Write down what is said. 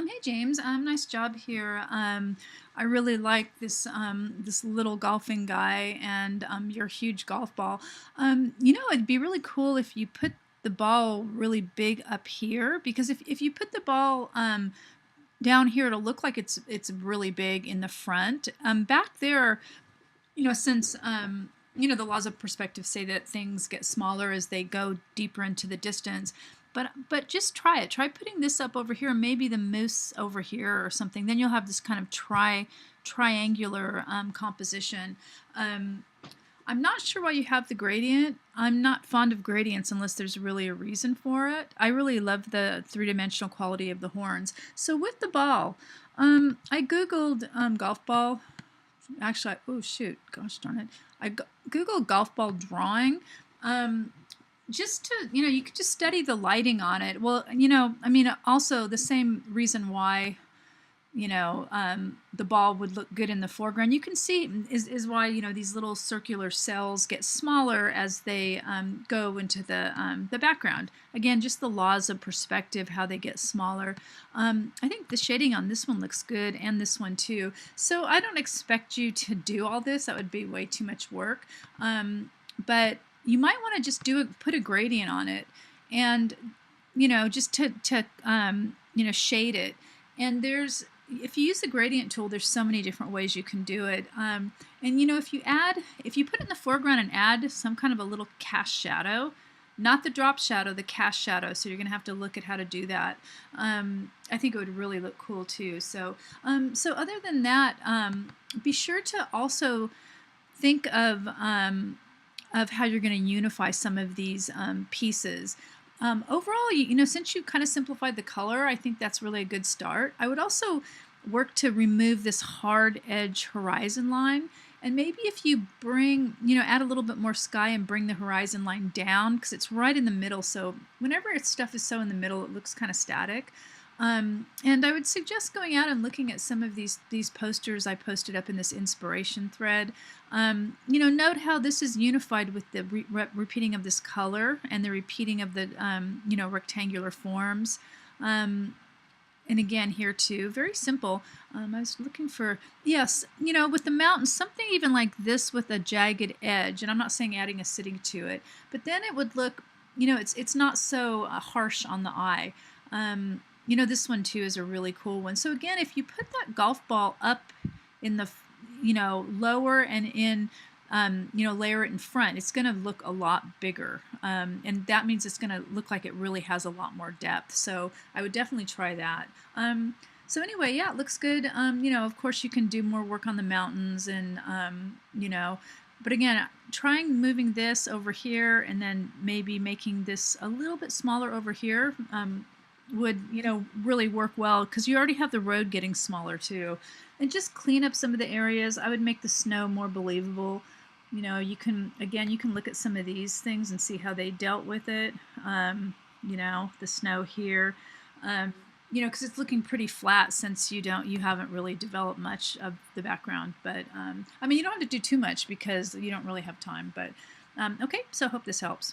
Hey James, nice job here. I really like this little golfing guy and your huge golf ball. It'd be really cool if you put the ball really big up here because if you put the ball down here, it'll look like it's really big in the front. Back there, since the laws of perspective say that things get smaller as they go deeper into the distance. But just try it. Try putting this up over here, maybe the moose over here or something. Then you'll have this kind of triangular composition. I'm not sure why you have the gradient. I'm not fond of gradients unless there's really a reason for it. I really love the three-dimensional quality of the horns. So with the ball, I googled golf ball. Actually, oh shoot, gosh darn it. I googled golf ball drawing. Just to, you could just study the lighting on it. Well, also the same reason why, the ball would look good in the foreground. You can see is why, these little circular cells get smaller as they go into the background. Again, just the laws of perspective, how they get smaller. I think the shading on this one looks good and this one too. So I don't expect you to do all this. That would be way too much work. But you might want to just put a gradient on it and, just to shade it. And if you use the gradient tool, there's so many different ways you can do it. And, if you put it in the foreground and add some kind of a little cast shadow, not the drop shadow, the cast shadow. So you're going to have to look at how to do that. I think it would really look cool too. So other than that, be sure to also think of how you're going to unify some of these pieces. Overall, since you kind of simplified the color, I think that's really a good start. I would also work to remove this hard edge horizon line. And maybe if you add a little bit more sky and bring the horizon line down, because it's right in the middle. So whenever stuff is so in the middle, it looks kind of static. And I would suggest going out and looking at some of these posters I posted up in this inspiration thread. Note how this is unified with the repeating of this color and the repeating of the rectangular forms. And again here too, very simple. I was looking for, yes, with the mountains, something even like this with a jagged edge. And I'm not saying adding a city to it, but then it would look, it's not so harsh on the eye. This one too is a really cool one. So again, if you put that golf ball up in the, lower and in, layer it in front, it's going to look a lot bigger. And that means it's going to look like it really has a lot more depth. So I would definitely try that. So anyway, yeah, it looks good. Of course you can do more work on the mountains and, but again, trying moving this over here and then maybe making this a little bit smaller over here, would really work well because you already have the road getting smaller too. And just clean up some of the areas. I would make the snow more believable. You can look at some of these things and see how they dealt with it. The snow here, because it's looking pretty flat since you haven't really developed much of the background. But you don't have to do too much because you don't really have time. But okay, so I hope this helps.